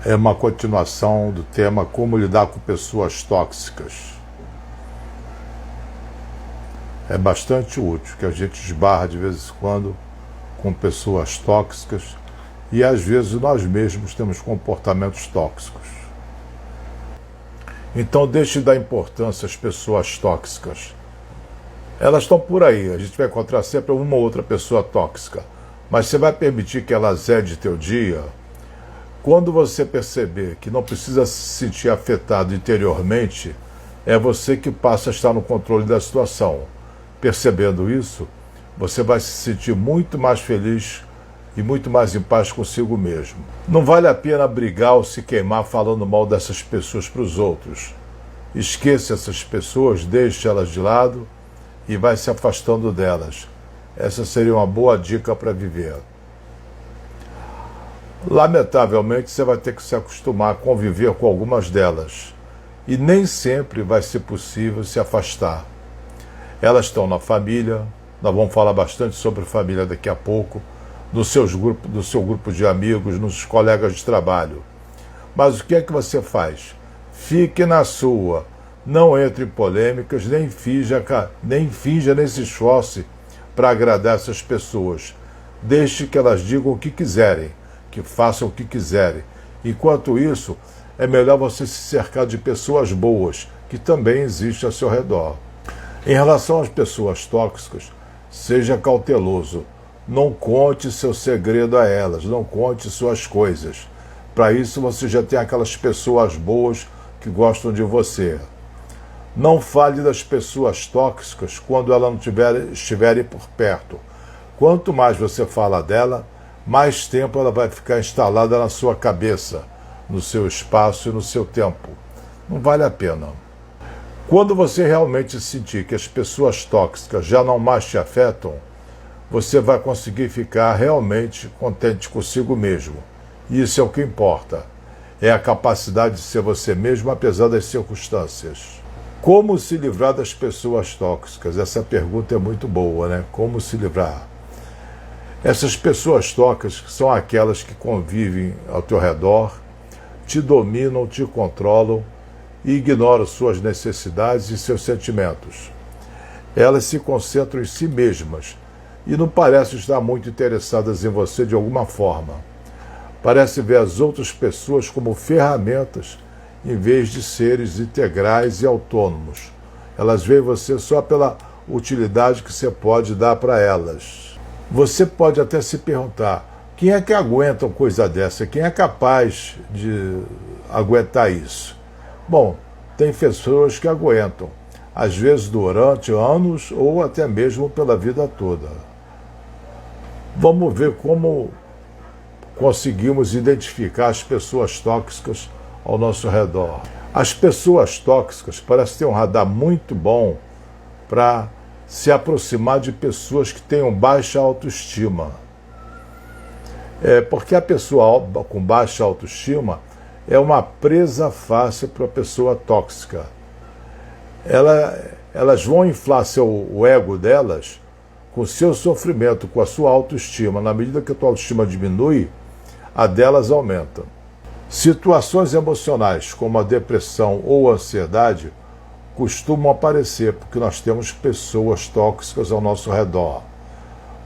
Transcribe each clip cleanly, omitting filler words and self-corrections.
é uma continuação do tema como lidar com pessoas tóxicas. É bastante útil, que a gente esbarra de vez em quando com pessoas tóxicas e às vezes nós mesmos temos comportamentos tóxicos. Então deixe de dar importância às pessoas tóxicas. Elas estão por aí, a gente vai encontrar sempre uma ou outra pessoa tóxica, mas você vai permitir que ela azede teu dia? Quando você perceber que não precisa se sentir afetado interiormente, é você que passa a estar no controle da situação. Percebendo isso, você vai se sentir muito mais feliz e muito mais em paz consigo mesmo. Não vale a pena brigar ou se queimar falando mal dessas pessoas para os outros. Esqueça essas pessoas, deixe elas de lado e vai se afastando delas. Essa seria uma boa dica para viver. Lamentavelmente, você vai ter que se acostumar a conviver com algumas delas. E nem sempre vai ser possível se afastar. Elas estão na família, nós vamos falar bastante sobre família daqui a pouco, no seu grupo de amigos, nos colegas de trabalho. Mas o que é que você faz? Fique na sua, não entre em polêmicas, nem finja, nem se esforce para agradar essas pessoas. Deixe que elas digam o que quiserem, que façam o que quiserem. Enquanto isso, é melhor você se cercar de pessoas boas, que também existem ao seu redor. Em relação às pessoas tóxicas, seja cauteloso. Não conte seu segredo a elas, não conte suas coisas. Para isso você já tem aquelas pessoas boas que gostam de você. Não fale das pessoas tóxicas quando elas não estiverem por perto. Quanto mais você fala dela, mais tempo ela vai ficar instalada na sua cabeça, no seu espaço e no seu tempo. Não vale a pena. Quando você realmente sentir que as pessoas tóxicas já não mais te afetam, você vai conseguir ficar realmente contente consigo mesmo. E isso é o que importa. É a capacidade de ser você mesmo, apesar das circunstâncias. Como se livrar das pessoas tóxicas? Essa pergunta é muito boa, né? Como se livrar? Essas pessoas tóxicas são aquelas que convivem ao teu redor, te dominam, te controlam e ignoram suas necessidades e seus sentimentos. Elas se concentram em si mesmas e não parecem estar muito interessadas em você de alguma forma. Parece ver as outras pessoas como ferramentas em vez de seres integrais e autônomos. Elas veem você só pela utilidade que você pode dar para elas. Você pode até se perguntar, quem é que aguenta uma coisa dessa? Quem é capaz de aguentar isso? Bom, tem pessoas que aguentam, às vezes durante anos ou até mesmo pela vida toda. Vamos ver como conseguimos identificar as pessoas tóxicas ao nosso redor. As pessoas tóxicas parecem ter um radar muito bom para se aproximar de pessoas que tenham baixa autoestima. Porque a pessoa com baixa autoestima é uma presa fácil para a pessoa tóxica. Elas vão inflar o ego delas com o seu sofrimento, com a sua autoestima. Na medida que a tua autoestima diminui, a delas aumenta. Situações emocionais como a depressão ou a ansiedade costumam aparecer porque nós temos pessoas tóxicas ao nosso redor.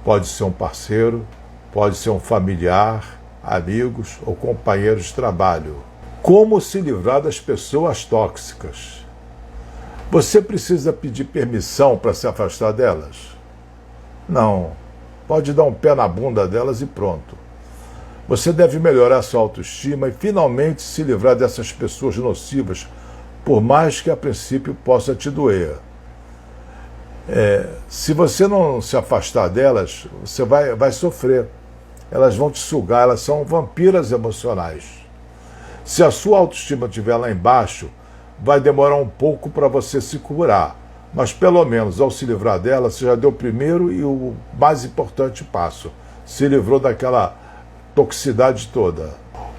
Pode ser um parceiro, pode ser um familiar, amigos ou companheiros de trabalho. Como se livrar das pessoas tóxicas? Você precisa pedir permissão para se afastar delas? Não. Pode dar um pé na bunda delas e pronto. Você deve melhorar sua autoestima e finalmente se livrar dessas pessoas nocivas, por mais que a princípio possa te doer. Se você não se afastar delas, você vai sofrer. Elas vão te sugar, elas são vampiras emocionais. Se a sua autoestima estiver lá embaixo, vai demorar um pouco para você se curar. Mas pelo menos ao se livrar dela, você já deu o primeiro e o mais importante passo. Se livrou daquela toxicidade toda.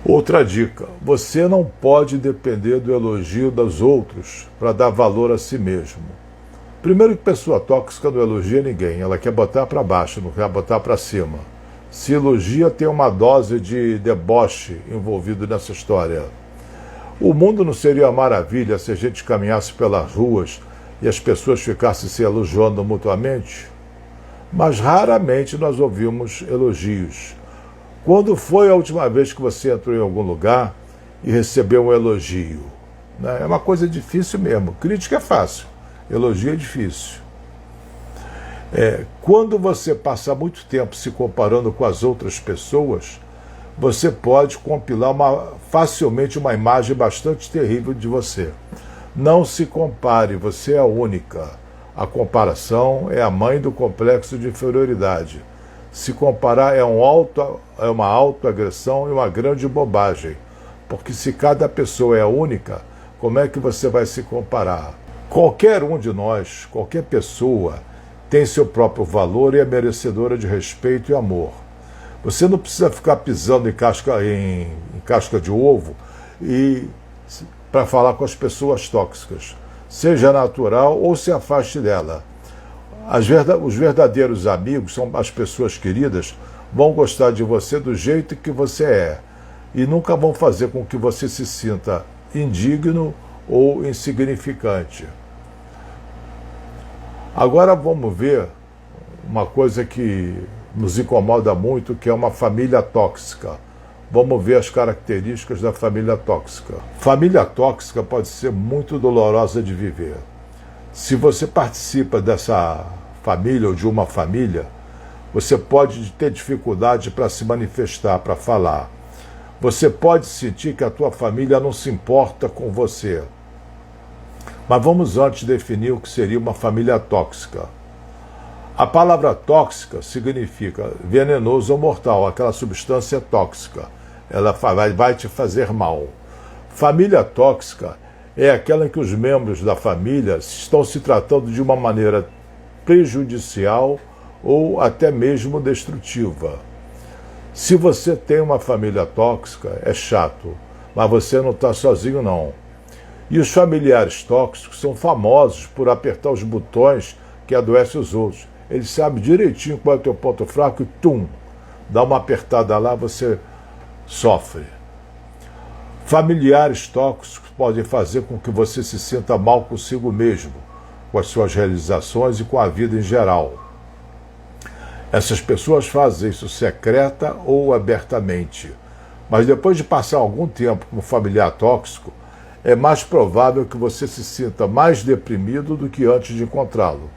Outra dica, você não pode depender do elogio dos outros para dar valor a si mesmo. Primeiro que pessoa tóxica não elogia ninguém, ela quer botar para baixo, não quer botar para cima. Se elogia, tem uma dose de deboche envolvido nessa história. O mundo não seria uma maravilha se a gente caminhasse pelas ruas e as pessoas ficassem se elogiando mutuamente? Mas raramente nós ouvimos elogios. Quando foi a última vez que você entrou em algum lugar e recebeu um elogio? É uma coisa difícil mesmo. Crítica é fácil, elogio é difícil. Quando você passa muito tempo se comparando com as outras pessoas, você pode compilar facilmente uma imagem bastante terrível de você. Não se compare, você é a única. A comparação é a mãe do complexo de inferioridade. Se comparar é uma autoagressão e uma grande bobagem. Porque se cada pessoa é única, como é que você vai se comparar? Qualquer um de nós, qualquer pessoa, tem seu próprio valor e é merecedora de respeito e amor. Você não precisa ficar pisando em casca de ovo para falar com as pessoas tóxicas. Seja natural ou se afaste dela. Os verdadeiros amigos, são as pessoas queridas, vão gostar de você do jeito que você é e nunca vão fazer com que você se sinta indigno ou insignificante. Agora vamos ver uma coisa que nos incomoda muito, que é uma família tóxica. Vamos ver as características da família tóxica. Família tóxica pode ser muito dolorosa de viver. Se você participa dessa família ou de uma família, você pode ter dificuldade para se manifestar, para falar. Você pode sentir que a tua família não se importa com você. Mas vamos antes definir o que seria uma família tóxica. A palavra tóxica significa venenoso ou mortal, aquela substância tóxica. Ela vai te fazer mal. Família tóxica é aquela em que os membros da família estão se tratando de uma maneira prejudicial ou até mesmo destrutiva. Se você tem uma família tóxica, é chato, mas você não está sozinho não. E os familiares tóxicos são famosos por apertar os botões que adoecem os outros. Eles sabem direitinho qual é o teu ponto fraco e dá uma apertada lá, você sofre. Familiares tóxicos podem fazer com que você se sinta mal consigo mesmo, com as suas realizações e com a vida em geral. Essas pessoas fazem isso secreta ou abertamente. Mas depois de passar algum tempo com um familiar tóxico, é mais provável que você se sinta mais deprimido do que antes de encontrá-lo.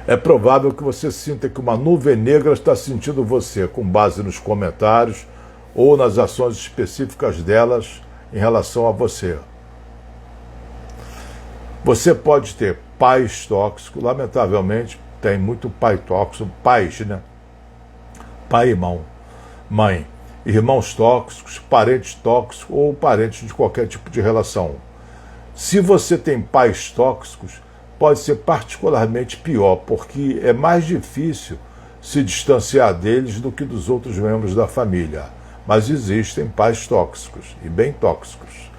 É provável que você sinta que uma nuvem negra está sentindo você, com base nos comentários ou nas ações específicas delas em relação a você. Você pode ter pais tóxicos, lamentavelmente tem muito pai tóxico, pais, né? Pai e irmão, mãe. Irmãos tóxicos, parentes tóxicos ou parentes de qualquer tipo de relação. Se você tem pais tóxicos, pode ser particularmente pior, porque é mais difícil se distanciar deles do que dos outros membros da família. Mas existem pais tóxicos, e bem tóxicos.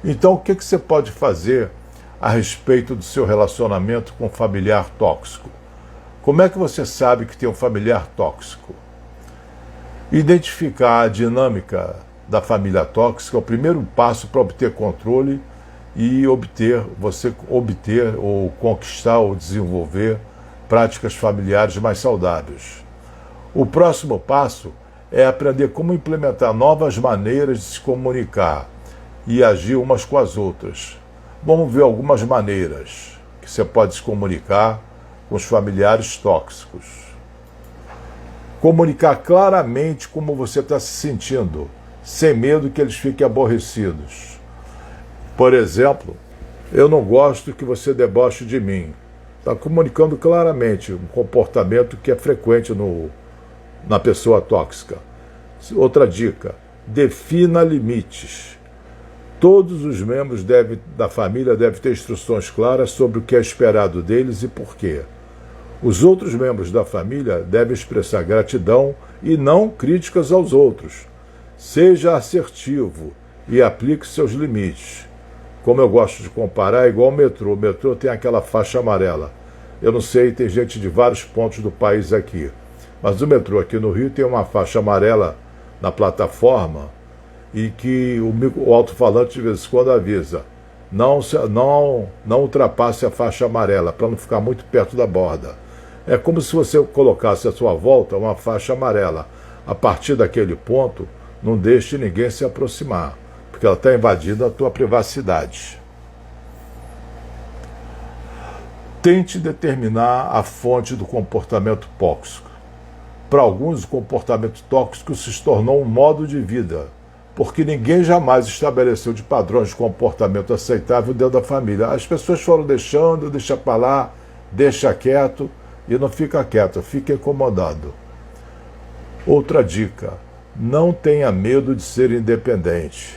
Então, o que você pode fazer a respeito do seu relacionamento com um familiar tóxico? Como é que você sabe que tem um familiar tóxico? Identificar a dinâmica da família tóxica é o primeiro passo para obter controle e você obter ou conquistar ou desenvolver práticas familiares mais saudáveis. O próximo passo é aprender como implementar novas maneiras de se comunicar e agir umas com as outras. Vamos ver algumas maneiras que você pode se comunicar com os familiares tóxicos. Comunicar claramente como você está se sentindo, sem medo que eles fiquem aborrecidos. Por exemplo, eu não gosto que você deboche de mim. Está comunicando claramente um comportamento que é frequente na pessoa tóxica. Outra dica, defina limites. Todos os membros da família devem ter instruções claras sobre o que é esperado deles e por quê. Os outros membros da família devem expressar gratidão e não críticas aos outros. Seja assertivo e aplique seus limites. Como eu gosto de comparar, é igual ao metrô. O metrô tem aquela faixa amarela. Eu não sei, tem gente de vários pontos do país aqui. Mas o metrô aqui no Rio tem uma faixa amarela na plataforma e que o alto-falante de vez em quando avisa: não ultrapasse a faixa amarela, para não ficar muito perto da borda. É como se você colocasse à sua volta uma faixa amarela. A partir daquele ponto, não deixe ninguém se aproximar, porque ela está invadindo a tua privacidade. Tente determinar a fonte do comportamento tóxico. Para alguns, o comportamento tóxico se tornou um modo de vida, porque ninguém jamais estabeleceu de padrões de comportamento aceitável dentro da família. As pessoas foram deixando, deixa para lá, deixa quieto, e não fica quieto, fica incomodado. Outra dica: não tenha medo de ser independente.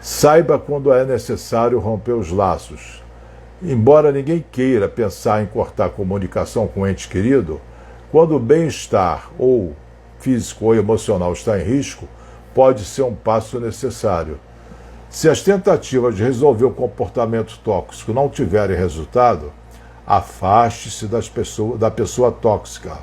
Saiba quando é necessário romper os laços. Embora ninguém queira pensar em cortar a comunicação com o ente querido, quando o bem-estar ou físico ou emocional está em risco, pode ser um passo necessário. Se as tentativas de resolver o comportamento tóxico não tiverem resultado, afaste-se da pessoa tóxica,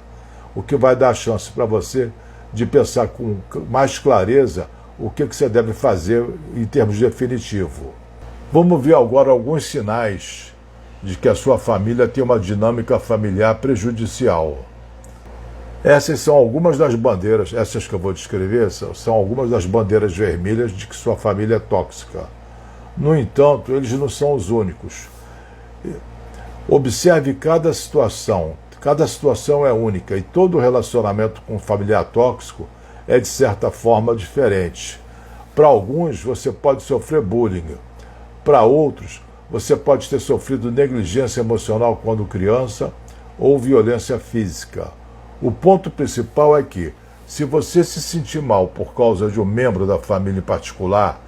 o que vai dar chance para você de pensar com mais clareza o que você deve fazer em termos definitivos. Vamos ver agora alguns sinais de que a sua família tem uma dinâmica familiar prejudicial. Essas são algumas das bandeiras, essas que eu vou descrever, são algumas das bandeiras vermelhas de que sua família é tóxica. No entanto, eles não são os únicos. Observe cada situação é única e todo relacionamento com um familiar tóxico é de certa forma diferente. Para alguns, você pode sofrer bullying. Para outros, você pode ter sofrido negligência emocional quando criança ou violência física. O ponto principal é que, se você se sentir mal por causa de um membro da família em particular,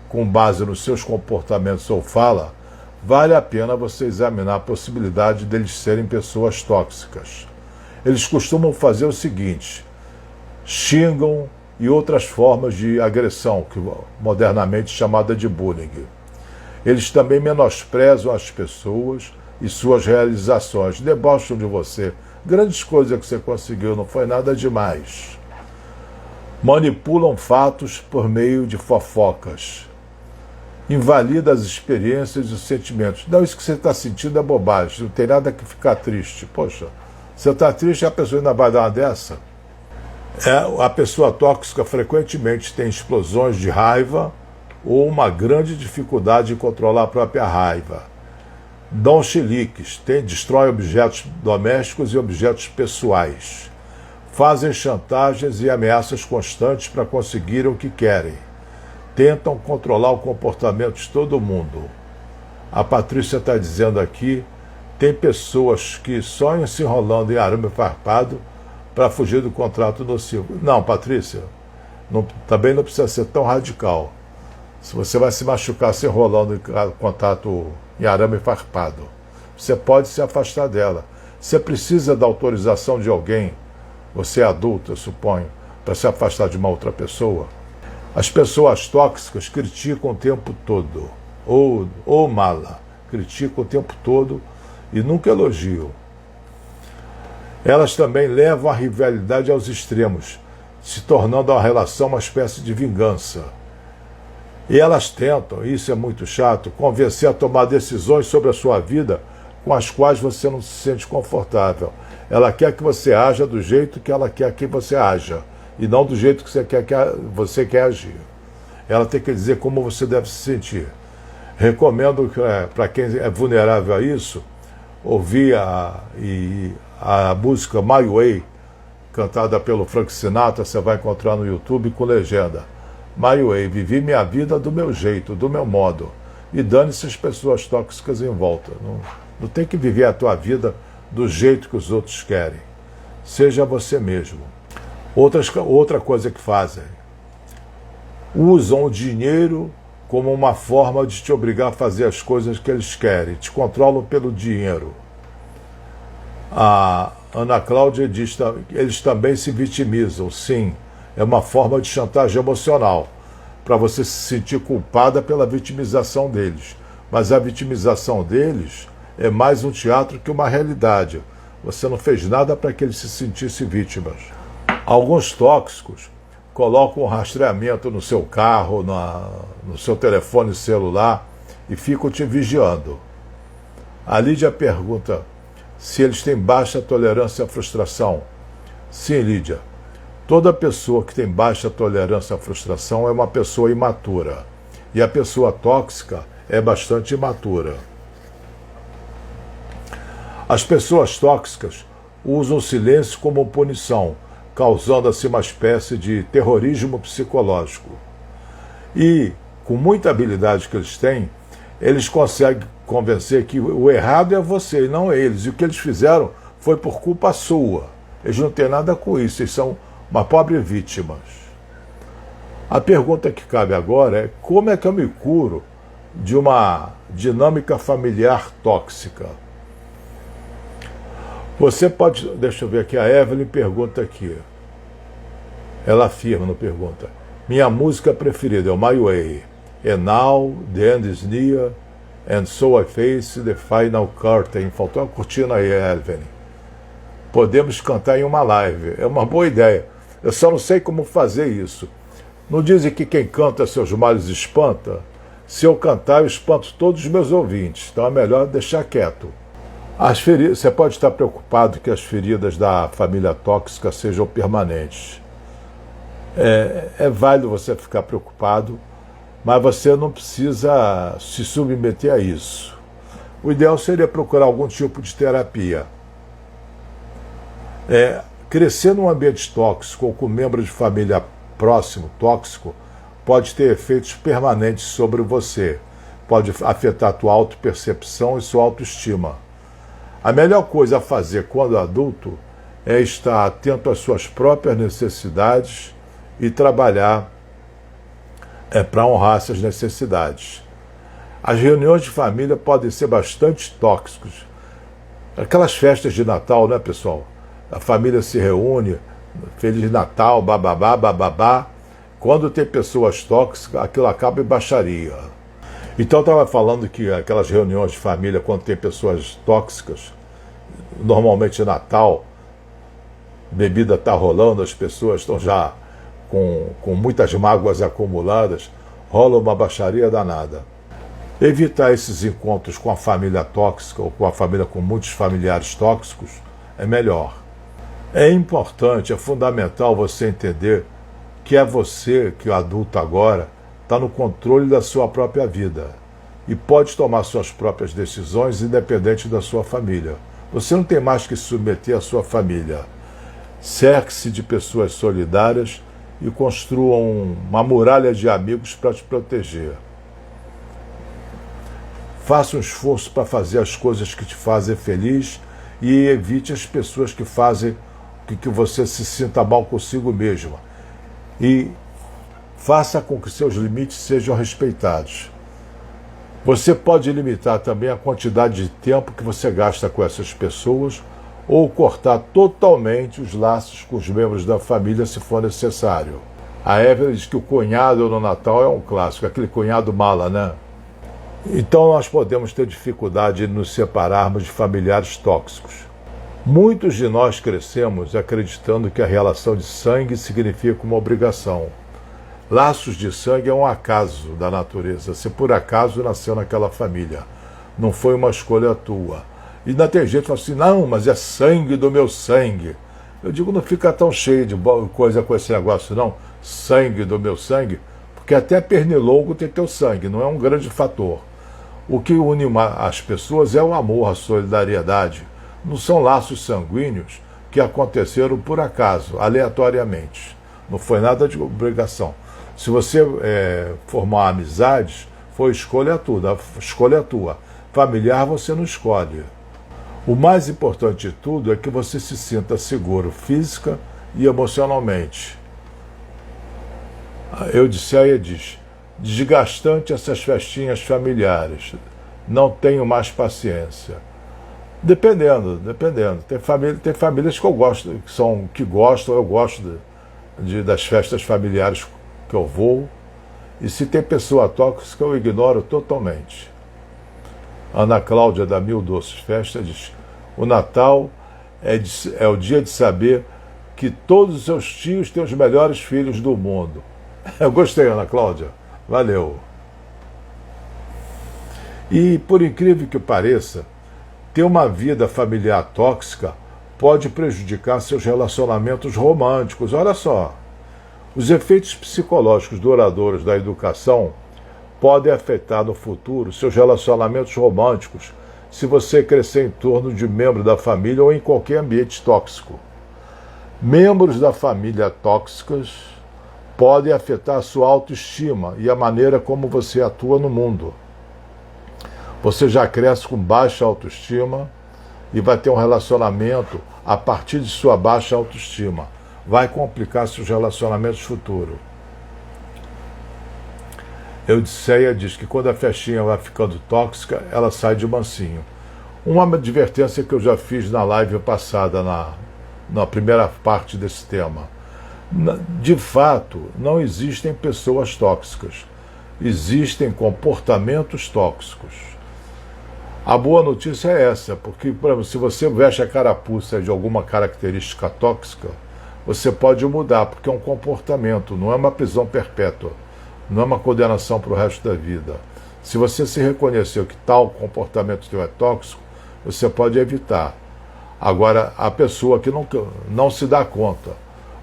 com base nos seus comportamentos ou fala, vale a pena você examinar a possibilidade deles serem pessoas tóxicas. Eles costumam fazer o seguinte: xingam e outras formas de agressão, que modernamente chamada de bullying. Eles também menosprezam as pessoas e suas realizações, debocham de você. Grandes coisas que você conseguiu, não foi nada demais. Manipulam fatos por meio de fofocas. Invalida as experiências e os sentimentos. Não, isso que você está sentindo é bobagem, não tem nada que ficar triste. Poxa, você está triste e a pessoa ainda vai dar uma dessa? A pessoa tóxica frequentemente tem explosões de raiva ou uma grande dificuldade em controlar a própria raiva. Dão chiliques, destrói objetos domésticos e objetos pessoais. Fazem chantagens e ameaças constantes para conseguir o que querem. Tentam controlar o comportamento de todo mundo. A Patrícia está dizendo aqui, tem pessoas que sonham se enrolando em arame farpado para fugir do contrato nocivo. Não, Patrícia, também não precisa ser tão radical. Se você vai se machucar se enrolando em contato em arame farpado, você pode se afastar dela. Você precisa da autorização de alguém, você é adulto, eu suponho, para se afastar de uma outra pessoa. As pessoas tóxicas criticam o tempo todo, ou mala, criticam o tempo todo e nunca elogiam. Elas também levam a rivalidade aos extremos, se tornando a relação uma espécie de vingança. E elas tentam, isso é muito chato, convencer a tomar decisões sobre a sua vida com as quais você não se sente confortável. Ela quer que você haja do jeito que ela quer que você haja, e não do jeito que você quer agir. Ela tem que dizer como você deve se sentir. Recomendo para quem é vulnerável a isso, ouvir a música My Way, cantada pelo Frank Sinatra, você vai encontrar no YouTube com legenda. My Way, vivi minha vida do meu jeito, do meu modo. E dane-se as pessoas tóxicas em volta. Não tem que viver a tua vida do jeito que os outros querem. Seja você mesmo. Outra coisa que fazem: usam o dinheiro como uma forma de te obrigar a fazer as coisas que eles querem. Te controlam pelo dinheiro. A Ana Cláudia diz que eles também se vitimizam. Sim, é uma forma de chantagem emocional, para você se sentir culpada pela vitimização deles. Mas a vitimização deles é mais um teatro que uma realidade. você não fez nada para que ele se sentisse vítima. Alguns tóxicos colocam um rastreamento no seu carro, no seu telefone celular e ficam te vigiando. A Lídia pergunta se eles têm baixa tolerância à frustração. Sim, Lídia. Toda pessoa que tem baixa tolerância à frustração é uma pessoa imatura. E a pessoa tóxica é bastante imatura. As pessoas tóxicas usam o silêncio como punição, causando assim uma espécie de terrorismo psicológico. E, com muita habilidade que eles têm, eles conseguem convencer que o errado é você e não eles. E o que eles fizeram foi por culpa sua. Eles não têm nada com isso, eles são uma pobre vítima. A pergunta que cabe agora é: como é que eu me curo de uma dinâmica familiar tóxica? Você pode... Deixa eu ver aqui, a Evelyn pergunta aqui. Ela afirma no pergunta: minha música preferida é o My Way. And now the end is near, and so I face the final curtain. Faltou uma cortina aí, Evelyn. Podemos cantar em uma live. É uma boa ideia. Eu só não sei como fazer isso. Não dizem que quem canta seus males espanta? Se eu cantar, eu espanto todos os meus ouvintes. Então é melhor deixar quieto. As feridas, você pode estar preocupado que as feridas da família tóxica sejam permanentes. É válido você ficar preocupado, mas você não precisa se submeter a isso. O ideal seria procurar algum tipo de terapia. Crescer num ambiente tóxico ou com membro de família próximo tóxico pode ter efeitos permanentes sobre você. Pode afetar a tua autopercepção e sua autoestima. A melhor coisa a fazer quando adulto é estar atento às suas próprias necessidades e trabalhar para honrar essas necessidades. As reuniões de família podem ser bastante tóxicas. Aquelas festas de Natal, né, pessoal? A família se reúne, Feliz Natal, bababá, bababá. Quando tem pessoas tóxicas, aquilo acaba em baixaria. Então eu estava falando que aquelas reuniões de família, quando tem pessoas tóxicas, normalmente Natal, bebida está rolando, as pessoas estão já com muitas mágoas acumuladas, rola uma baixaria danada. Evitar esses encontros com a família tóxica ou com a família com muitos familiares tóxicos é melhor. É importante, é fundamental você entender que é você, que é adulto agora, está no controle da sua própria vida e pode tomar suas próprias decisões independente da sua família. Você não tem mais que se submeter à sua família. Cerque-se de pessoas solidárias e construam uma muralha de amigos para te proteger. Faça um esforço para fazer as coisas que te fazem feliz e evite as pessoas que fazem que você se sinta mal consigo mesma. E faça com que seus limites sejam respeitados. Você pode limitar também a quantidade de tempo que você gasta com essas pessoas ou cortar totalmente os laços com os membros da família se for necessário. A Evelyn diz que o cunhado no Natal é um clássico, aquele cunhado mala, né? Então nós podemos ter dificuldade de nos separarmos de familiares tóxicos. Muitos de nós crescemos acreditando que a relação de sangue significa uma obrigação. Laços de sangue é um acaso da natureza. Você por acaso nasceu naquela família. Não foi uma escolha tua. E ainda tem gente que fala assim, não, mas é sangue do meu sangue. Eu digo, não fica tão cheio de coisa com esse negócio, não. Sangue do meu sangue. Porque até pernilongo tem teu sangue, não é um grande fator. O que une as pessoas é o amor, a solidariedade. Não são laços sanguíneos que aconteceram por acaso, aleatoriamente. Não foi nada de obrigação. Se você formar amizades, foi escolha tua. Familiar você não escolhe. O mais importante de tudo é que você se sinta seguro física e emocionalmente. Eudisseia diz, desgastante essas festinhas familiares. Não tenho mais paciência. Dependendo. Tem famílias que eu gosto, eu gosto das festas familiares que eu vou. E se tem pessoa tóxica, eu ignoro totalmente. Ana Cláudia da Mil Doces Festas diz, o Natal É o dia de saber que todos os seus tios têm os melhores filhos do mundo. Eu gostei, Ana Cláudia. Valeu. E, por incrível que pareça, ter uma vida familiar tóxica pode prejudicar seus relacionamentos românticos. Olha só. Os efeitos psicológicos duradouros da educação podem afetar no futuro seus relacionamentos românticos se você crescer em torno de membro da família ou em qualquer ambiente tóxico. Membros da família tóxicos podem afetar a sua autoestima e a maneira como você atua no mundo. Você já cresce com baixa autoestima e vai ter um relacionamento a partir de sua baixa autoestima. Vai complicar seus relacionamentos futuros. Eudisseia diz que quando a festinha vai ficando tóxica, ela sai de mansinho. Uma advertência que eu já fiz na live passada, na primeira parte desse tema. De fato, não existem pessoas tóxicas. Existem comportamentos tóxicos. A boa notícia é essa, porque, por exemplo, se você veste a carapuça de alguma característica tóxica, você pode mudar, porque é um comportamento, não é uma prisão perpétua, não é uma condenação para o resto da vida. Se você se reconheceu que tal comportamento teu é tóxico, você pode evitar. Agora, a pessoa que não se dá conta,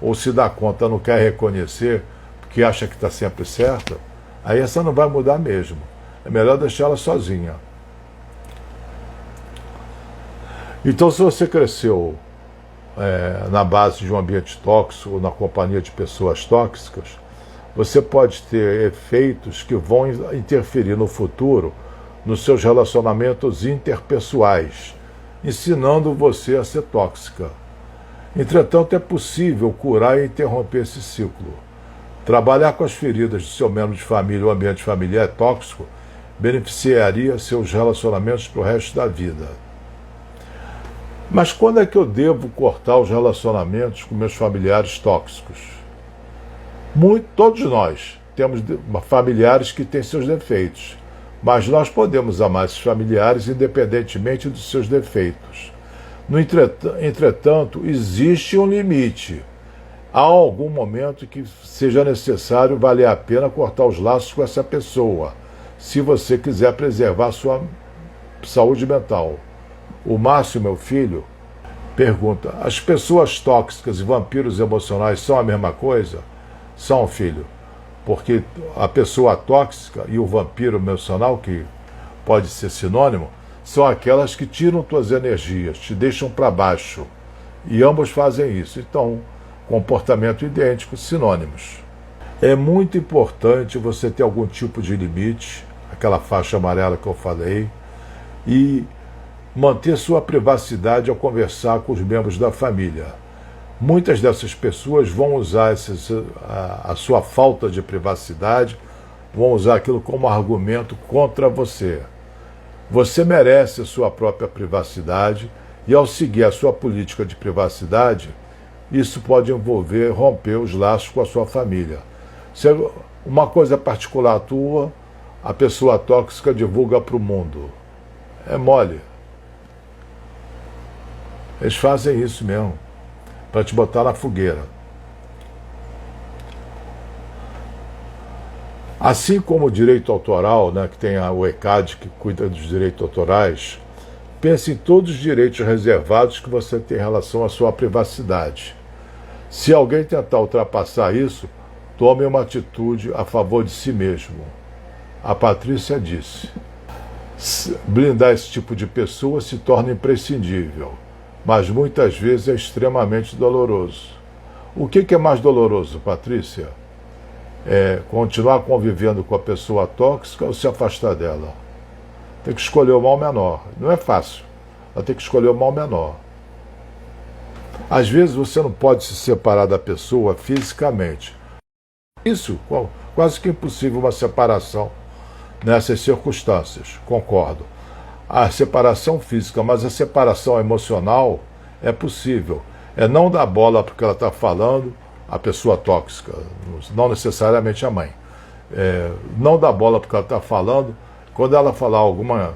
ou se dá conta não quer reconhecer, porque acha que está sempre certa, aí essa não vai mudar mesmo. É melhor deixar ela sozinha. Então, se você cresceu na base de um ambiente tóxico ou na companhia de pessoas tóxicas, você pode ter efeitos que vão interferir no futuro nos seus relacionamentos interpessoais, ensinando você a ser tóxica. Entretanto, é possível curar e interromper esse ciclo. Trabalhar com as feridas do seu membro de família ou ambiente familiar tóxico beneficiaria seus relacionamentos para o resto da vida. Mas quando é que eu devo cortar os relacionamentos com meus familiares tóxicos? Todos nós temos familiares que têm seus defeitos, mas nós podemos amar esses familiares independentemente dos seus defeitos. Entretanto, existe um limite. Há algum momento que seja necessário valer a pena cortar os laços com essa pessoa, se você quiser preservar sua saúde mental. O Márcio, meu filho, pergunta: as pessoas tóxicas e vampiros emocionais são a mesma coisa? São, filho, porque a pessoa tóxica e o vampiro emocional, que pode ser sinônimo, são aquelas que tiram tuas energias, te deixam para baixo. E ambos fazem isso. Então, comportamento idêntico, sinônimos. É muito importante você ter algum tipo de limite, aquela faixa amarela que eu falei, e manter sua privacidade ao conversar com os membros da família. Muitas dessas pessoas vão usar a sua falta de privacidade, vão usar aquilo como argumento contra você. Você merece a sua própria privacidade e, ao seguir a sua política de privacidade, isso pode envolver romper os laços com a sua família. Se uma coisa particular tua, a pessoa tóxica divulga para o mundo. É mole. Eles fazem isso mesmo, para te botar na fogueira. Assim como o direito autoral, que tem o ECAD, que cuida dos direitos autorais, pense em todos os direitos reservados que você tem em relação à sua privacidade. Se alguém tentar ultrapassar isso, tome uma atitude a favor de si mesmo. A Patrícia disse: blindar esse tipo de pessoa se torna imprescindível, mas muitas vezes é extremamente doloroso. O que é mais doloroso, Patrícia? É continuar convivendo com a pessoa tóxica ou se afastar dela? Tem que escolher o mal menor. Não é fácil, mas tem que escolher o mal menor. Às vezes você não pode se separar da pessoa fisicamente. Isso, quase que impossível uma separação nessas circunstâncias, concordo. A separação física, mas a separação emocional é possível. É não dar bola para o que ela está falando, a pessoa tóxica, não necessariamente a mãe. Não dar bola para o que ela está falando. Quando ela falar alguma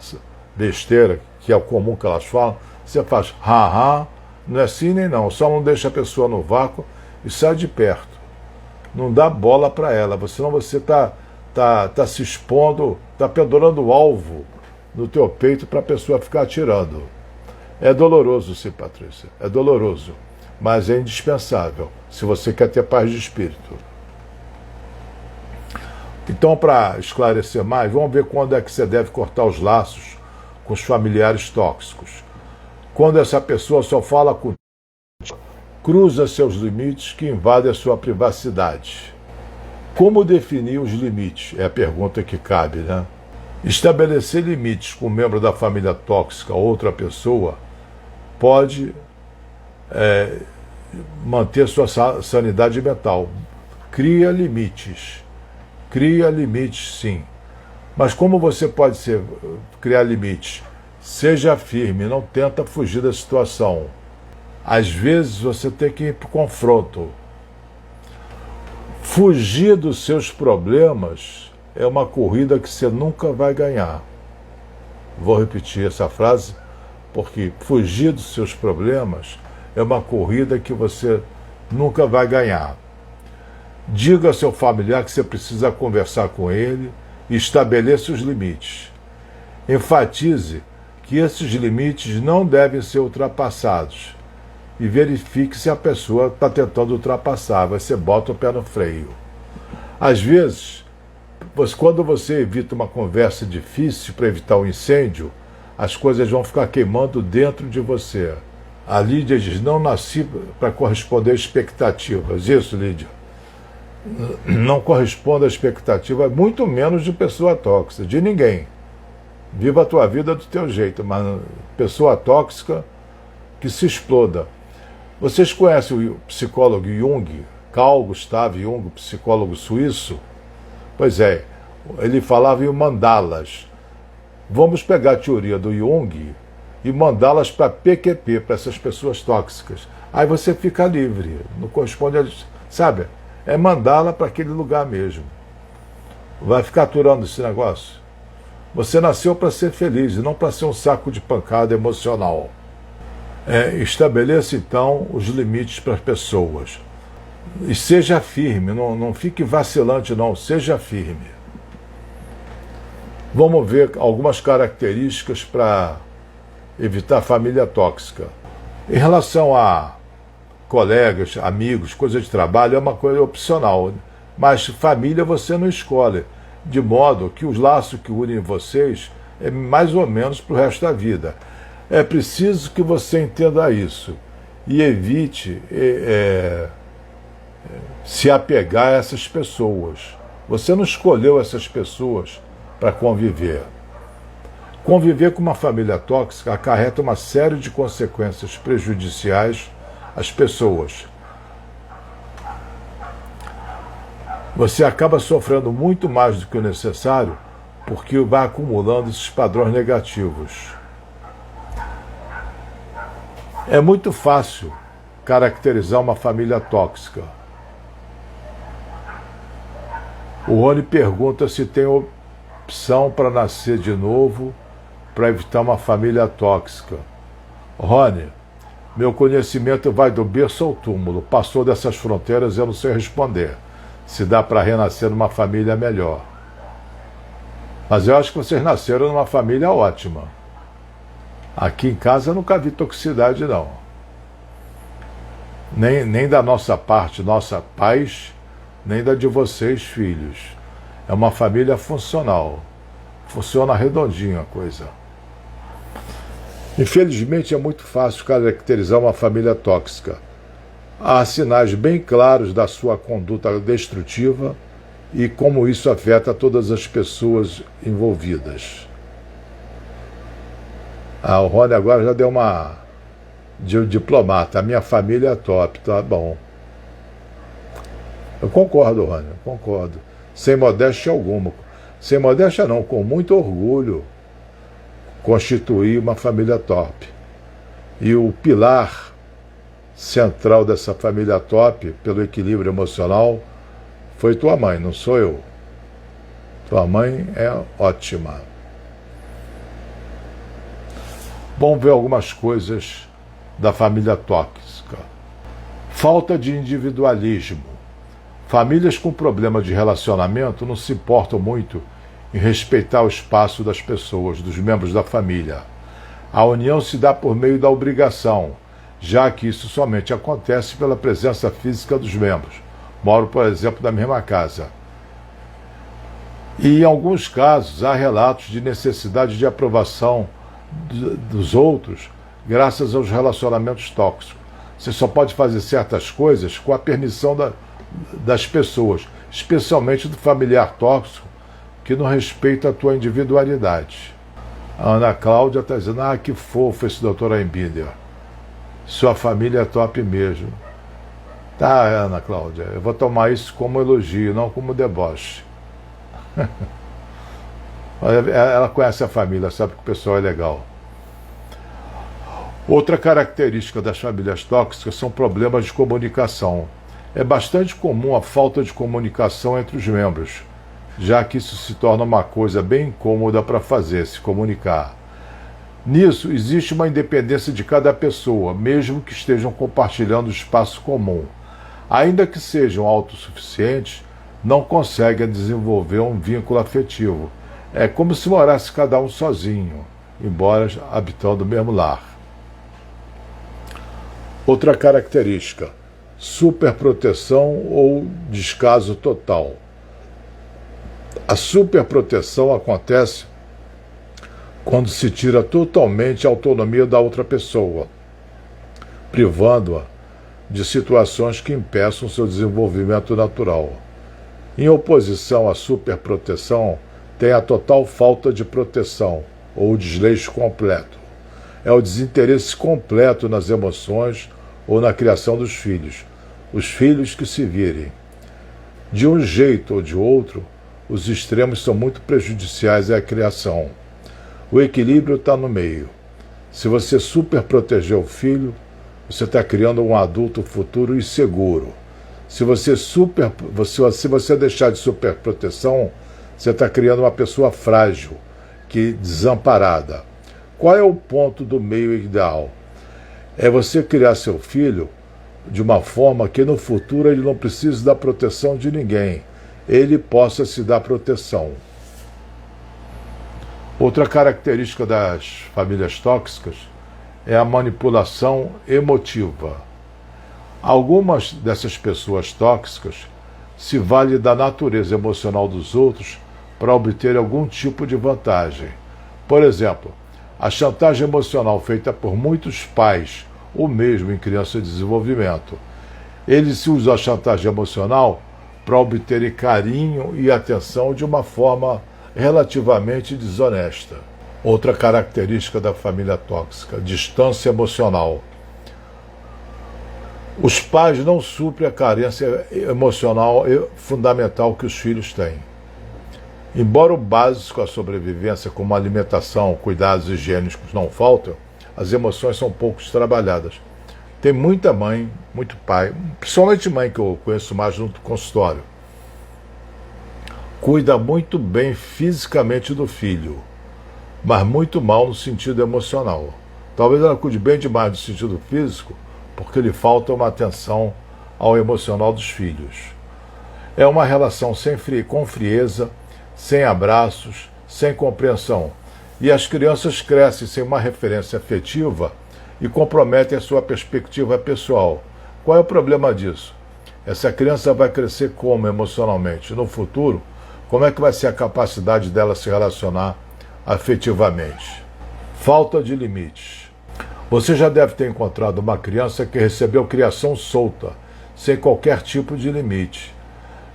besteira, que é o comum que elas falam, você faz ha-ha Não é sim nem não. Só não deixa a pessoa no vácuo e sai de perto. Não dá bola para ela, senão você tá se expondo, está pendurando o alvo no teu peito para a pessoa ficar atirando. É doloroso, sim, Patrícia. É doloroso. Mas é indispensável, se você quer ter paz de espírito. Então, para esclarecer mais, vamos ver quando é que você deve cortar os laços com os familiares tóxicos. Quando essa pessoa só fala com... cruza seus limites que invadem a sua privacidade. Como definir os limites? É a pergunta que cabe, né? Estabelecer limites com um membro da família tóxica ou outra pessoa pode manter sua sanidade mental. Cria limites, sim. Mas como você pode criar limites? Seja firme, não tenta fugir da situação. Às vezes você tem que ir para o confronto. Fugir dos seus problemas é uma corrida que você nunca vai ganhar. Vou repetir essa frase, porque fugir dos seus problemas é uma corrida que você nunca vai ganhar. Diga ao seu familiar que você precisa conversar com ele e estabeleça os limites. Enfatize que esses limites não devem ser ultrapassados e verifique se a pessoa está tentando ultrapassar. Você bota o pé no freio. Às vezes, quando você evita uma conversa difícil para evitar um incêndio, as coisas vão ficar queimando dentro de você. A Lídia diz, não nasci para corresponder a expectativas. Isso, Lídia. Não corresponde à expectativa, muito menos de pessoa tóxica, de ninguém. Viva a tua vida do teu jeito, mas pessoa tóxica que se exploda. Vocês conhecem o psicólogo Jung, Carl Gustav Jung, psicólogo suíço? Pois é, ele falava em mandalas. Vamos pegar a teoria do Jung e mandá-las para PQP, para essas pessoas tóxicas. Aí você fica livre, não corresponde a... Sabe? É mandá-la para aquele lugar mesmo. Vai ficar aturando esse negócio? Você nasceu para ser feliz e não para ser um saco de pancada emocional. Estabeleça, então, os limites para as pessoas. E seja firme, não fique vacilante, não. Seja firme. Vamos ver algumas características para evitar família tóxica. Em relação a colegas, amigos, coisa de trabalho, é uma coisa opcional. Mas família você não escolhe. De modo que os laços que unem vocês é mais ou menos para o resto da vida. É preciso que você entenda isso e evite se apegar a essas pessoas. Você não escolheu essas pessoas para conviver. Conviver com uma família tóxica acarreta uma série de consequências prejudiciais às pessoas. Você acaba sofrendo muito mais do que o necessário porque vai acumulando esses padrões negativos. É muito fácil caracterizar uma família tóxica. O Rony pergunta se tem opção para nascer de novo para evitar uma família tóxica. Rony, meu conhecimento vai do berço ao túmulo. Passou dessas fronteiras, eu não sei responder. Se dá para renascer numa família melhor. Mas eu acho que vocês nasceram numa família ótima. Aqui em casa eu nunca vi toxicidade, não. Nem da nossa parte, nossa pais, nem da de vocês, filhos. É uma família funcional. Funciona redondinho a coisa. Infelizmente é muito fácil caracterizar uma família tóxica. Há sinais bem claros da sua conduta destrutiva e como isso afeta todas as pessoas envolvidas. O Rony agora já deu uma de diplomata. A minha família é top, tá bom. Eu concordo, Rony, eu concordo. Sem modéstia alguma. Sem modéstia não, com muito orgulho. Constituir uma família top. E o pilar central dessa família top, pelo equilíbrio emocional, foi tua mãe, não sou eu. Tua mãe é ótima. Vamos ver algumas coisas da família tóxica. Falta de individualismo. Famílias com problema de relacionamento não se importam muito em respeitar o espaço das pessoas, dos membros da família. A união se dá por meio da obrigação, já que isso somente acontece pela presença física dos membros. Moram, por exemplo, na mesma casa. E em alguns casos há relatos de necessidade de aprovação dos outros graças aos relacionamentos tóxicos. Você só pode fazer certas coisas com a permissão das pessoas, especialmente do familiar tóxico, que não respeita a tua individualidade. A Ana Cláudia está dizendo, que fofo esse doutor Einbinder. Sua família é top mesmo. Tá, Ana Cláudia, eu vou tomar isso como elogio, não como deboche. Ela conhece a família, sabe que o pessoal é legal. Outra característica das famílias tóxicas são problemas de comunicação. É bastante comum a falta de comunicação entre os membros, já que isso se torna uma coisa bem incômoda para fazer, se comunicar. Nisso, existe uma independência de cada pessoa, mesmo que estejam compartilhando espaço comum. Ainda que sejam autossuficientes, não conseguem desenvolver um vínculo afetivo. É como se morasse cada um sozinho, embora habitando o mesmo lar. Outra característica, superproteção ou descaso total. A superproteção acontece quando se tira totalmente a autonomia da outra pessoa, privando-a de situações que impeçam seu desenvolvimento natural. Em oposição à superproteção, tem a total falta de proteção, ou desleixo completo. É o desinteresse completo nas emoções ou na criação dos filhos. Os filhos que se virem. De um jeito ou de outro, os extremos são muito prejudiciais à criação. O equilíbrio está no meio. Se você superproteger o filho, você está criando um adulto futuro inseguro. Se você deixar de superproteção, você está criando uma pessoa frágil, desamparada. Qual é o ponto do meio ideal? É você criar seu filho de uma forma que no futuro ele não precise da proteção de ninguém. Ele possa se dar proteção. Outra característica das famílias tóxicas é a manipulação emotiva. Algumas dessas pessoas tóxicas se valem da natureza emocional dos outros para obter algum tipo de vantagem. Por exemplo, a chantagem emocional feita por muitos pais, ou mesmo em crianças em desenvolvimento. Eles usam a chantagem emocional para obterem carinho e atenção de uma forma relativamente desonesta. Outra característica da família tóxica, distância emocional. Os pais não suprem a carência emocional fundamental que os filhos têm. Embora o básico à sobrevivência, como alimentação, cuidados higiênicos não faltam, as emoções são pouco trabalhadas. Tem muita mãe, muito pai, principalmente mãe que eu conheço mais no consultório, cuida muito bem fisicamente do filho, mas muito mal no sentido emocional. Talvez ela cuide bem demais no sentido físico, porque lhe falta uma atenção ao emocional dos filhos. É uma relação com frieza, sem abraços, sem compreensão. E as crianças crescem sem uma referência afetiva e comprometem a sua perspectiva pessoal. Qual é o problema disso? Essa criança vai crescer como emocionalmente? No futuro, como é que vai ser a capacidade dela se relacionar afetivamente? Falta de limites. Você já deve ter encontrado uma criança que recebeu criação solta, sem qualquer tipo de limite.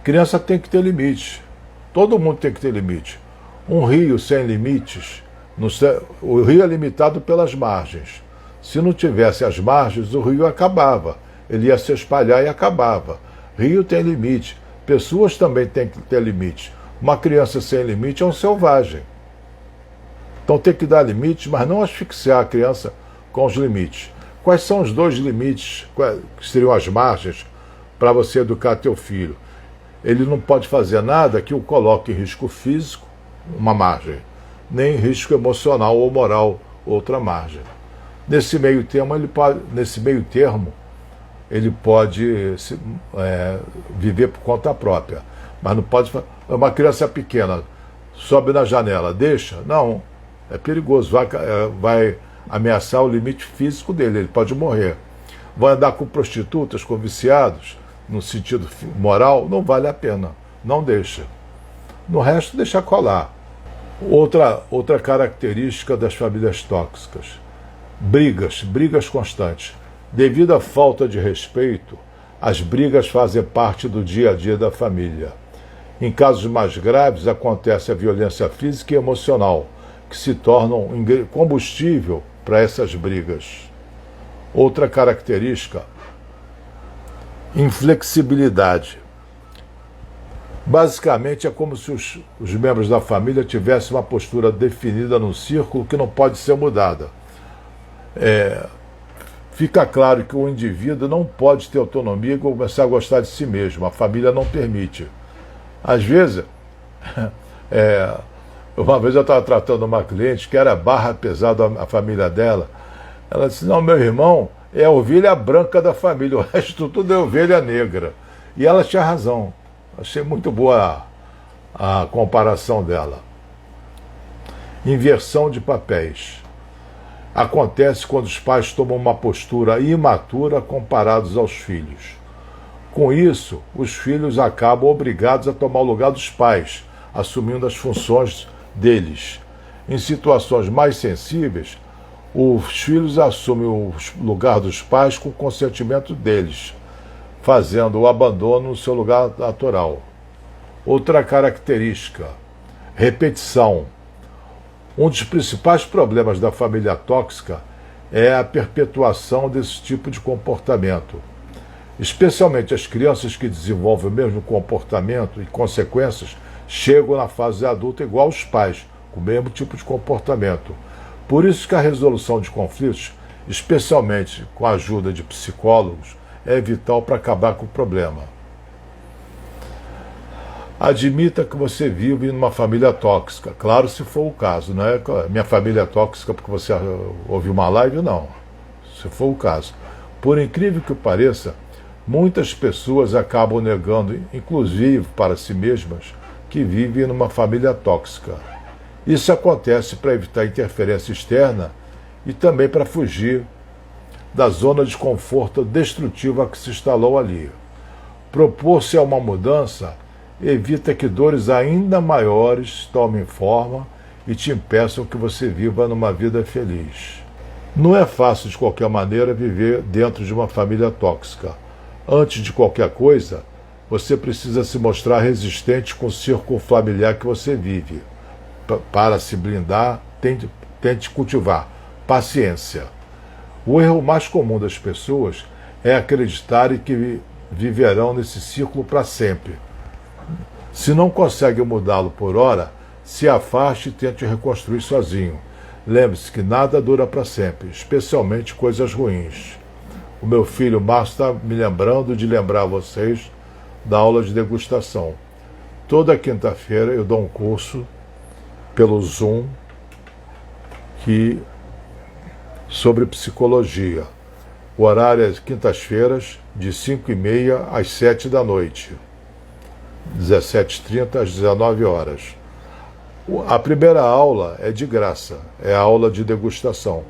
Criança tem que ter limite. Todo mundo tem que ter limite. Um rio sem limites, o rio é limitado pelas margens. Se não tivesse as margens, o rio acabava. Ele ia se espalhar e acabava. Rio tem limite. Pessoas também têm que ter limite. Uma criança sem limite é um selvagem. Então tem que dar limites, mas não asfixiar a criança com os limites. Quais são os dois limites, que seriam as margens, para você educar teu filho? Ele não pode fazer nada que o coloque em risco físico, uma margem, nem em risco emocional ou moral, outra margem. Nesse meio termo, ele pode viver por conta própria, mas não pode. Uma criança pequena sobe na janela, deixa? Não, é perigoso, vai ameaçar o limite físico dele, ele pode morrer. Vai andar com prostitutas, com viciados, no sentido moral, não vale a pena, não deixa. No resto, deixa colar. Outra característica das famílias tóxicas: brigas constantes. Devido à falta de respeito, as brigas fazem parte do dia a dia da família. Em casos mais graves, acontece a violência física e emocional, que se tornam combustível para essas brigas. Outra característica: inflexibilidade. Basicamente, é como se os membros da família tivessem uma postura definida num círculo que não pode ser mudada. Fica claro que o indivíduo não pode ter autonomia e começar a gostar de si mesmo. A família não permite. Às vezes, uma vez eu estava tratando uma cliente que era barra pesada a família dela. Ela disse: não, meu irmão é a ovelha branca da família, o resto tudo é ovelha negra. E ela tinha razão. Achei muito boa a comparação dela. Inversão de papéis. Acontece quando os pais tomam uma postura imatura comparados aos filhos. Com isso, os filhos acabam obrigados a tomar o lugar dos pais, assumindo as funções deles. Em situações mais sensíveis, os filhos assumem o lugar dos pais com o consentimento deles, fazendo o abandono no seu lugar natural. Outra característica: repetição. Um dos principais problemas da família tóxica é a perpetuação desse tipo de comportamento. Especialmente as crianças que desenvolvem o mesmo comportamento e consequências chegam na fase adulta igual aos pais, com o mesmo tipo de comportamento. Por isso que a resolução de conflitos, especialmente com a ajuda de psicólogos, é vital para acabar com o problema. Admita que você vive numa família tóxica, claro, se for o caso, não é minha família é tóxica porque você ouviu uma live, não, se for o caso. Por incrível que pareça, muitas pessoas acabam negando, inclusive para si mesmas, que vivem numa família tóxica. Isso acontece para evitar interferência externa e também para fugir da zona de conforto destrutiva que se instalou ali. Propor-se a uma mudança evita que dores ainda maiores tomem forma e te impeçam que você viva numa vida feliz. Não é fácil de qualquer maneira viver dentro de uma família tóxica. Antes de qualquer coisa, você precisa se mostrar resistente com o círculo familiar que você vive. Para se blindar, tente cultivar paciência. O erro mais comum das pessoas é acreditarem que viverão nesse círculo para sempre. Se não consegue mudá-lo por hora, se afaste e tente reconstruir sozinho. Lembre-se que nada dura para sempre, especialmente coisas ruins. O meu filho Márcio está me lembrando de lembrar vocês da aula de degustação. Toda quinta-feira eu dou um curso pelo Zoom sobre psicologia. O horário é quintas-feiras, de 5h30 às 7 da noite. 17h30 às 19 horas. A primeira aula é de graça, é a aula de degustação.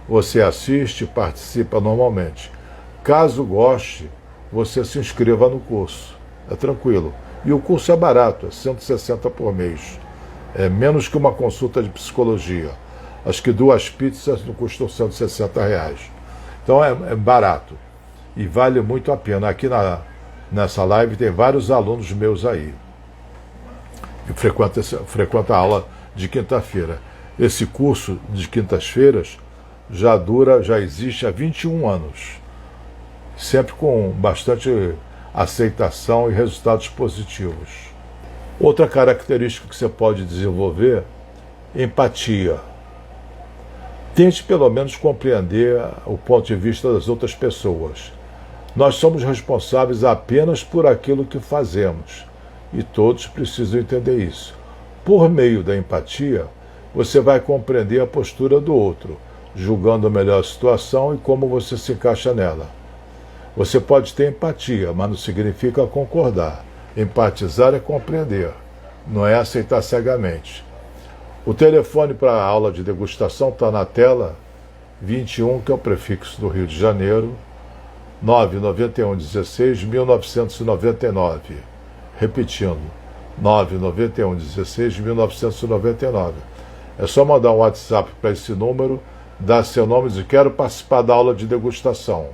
Você assiste e participa normalmente. Caso goste, você se inscreva no curso. É tranquilo. E o curso é barato, é 160 por mês. É menos que uma consulta de psicologia. Acho que 2 pizzas não custam R$160. Então é barato. E vale muito a pena. Aqui nessa live tem vários alunos meus aí. Que frequenta a aula de quinta-feira. Esse curso de quintas-feiras já existe há 21 anos. Sempre com bastante aceitação e resultados positivos. Outra característica que você pode desenvolver: empatia. Tente pelo menos compreender o ponto de vista das outras pessoas. Nós somos responsáveis apenas por aquilo que fazemos, e todos precisam entender isso. Por meio da empatia, você vai compreender a postura do outro, julgando a melhor situação e como você se encaixa nela. Você pode ter empatia, mas não significa concordar. Empatizar é compreender, não é aceitar cegamente. O telefone para a aula de degustação está na tela, 21, que é o prefixo do Rio de Janeiro, 991 16 1999. Repetindo, 991 16 1999. É só mandar um WhatsApp para esse número, dar seu nome e dizer: quero participar da aula de degustação.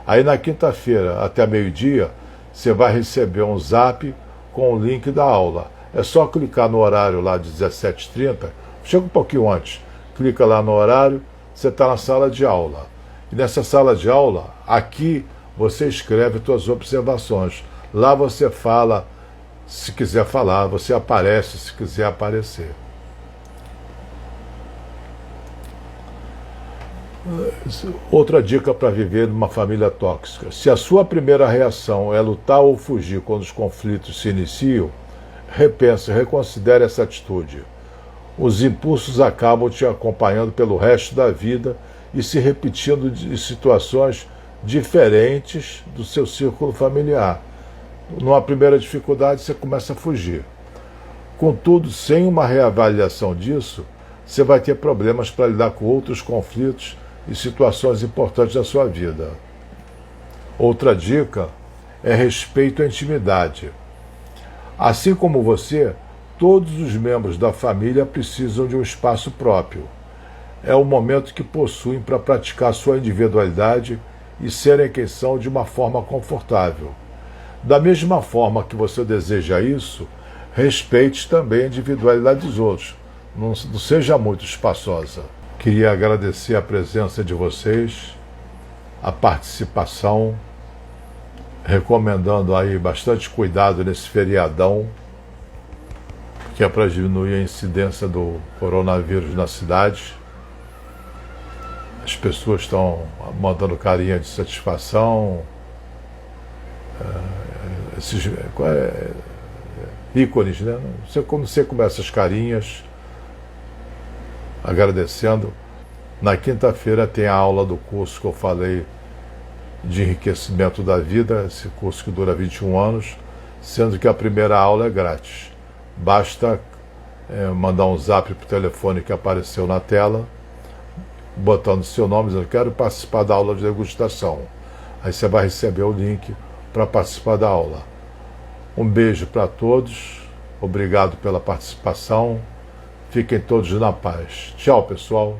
Aí na quinta-feira, até meio-dia, você vai receber um zap com o link da aula. É só clicar no horário lá de 17h30, chega um pouquinho antes, clica lá no horário, você está na sala de aula. E nessa sala de aula, aqui você escreve suas observações. Lá você fala, se quiser falar, você aparece se quiser aparecer. Outra dica para viver numa família tóxica: se a sua primeira reação é lutar ou fugir quando os conflitos se iniciam, repense, reconsidere essa atitude. Os impulsos acabam te acompanhando pelo resto da vida e se repetindo em situações diferentes do seu círculo familiar. Numa primeira dificuldade, você começa a fugir. Contudo, sem uma reavaliação disso, você vai ter problemas para lidar com outros conflitos e situações importantes da sua vida. Outra dica é respeito à intimidade. Assim como você, todos os membros da família precisam de um espaço próprio. É o momento que possuem para praticar sua individualidade e serem quem são de uma forma confortável. Da mesma forma que você deseja isso, respeite também a individualidade dos outros. Não seja muito espaçosa. Queria agradecer a presença de vocês, a participação, recomendando aí bastante cuidado nesse feriadão, que é para diminuir a incidência do coronavírus na cidade. As pessoas estão mandando carinha de satisfação, esses ícones, né? Não sei como essas carinhas, agradecendo. Na quinta-feira tem a aula do curso que eu falei de enriquecimento da vida, esse curso que dura 21 anos, sendo que a primeira aula é grátis. Basta mandar um zap para o telefone que apareceu na tela, botando seu nome, dizendo: quero participar da aula de degustação. Aí você vai receber o link para participar da aula. Um beijo para todos, obrigado pela participação, fiquem todos na paz. Tchau, pessoal.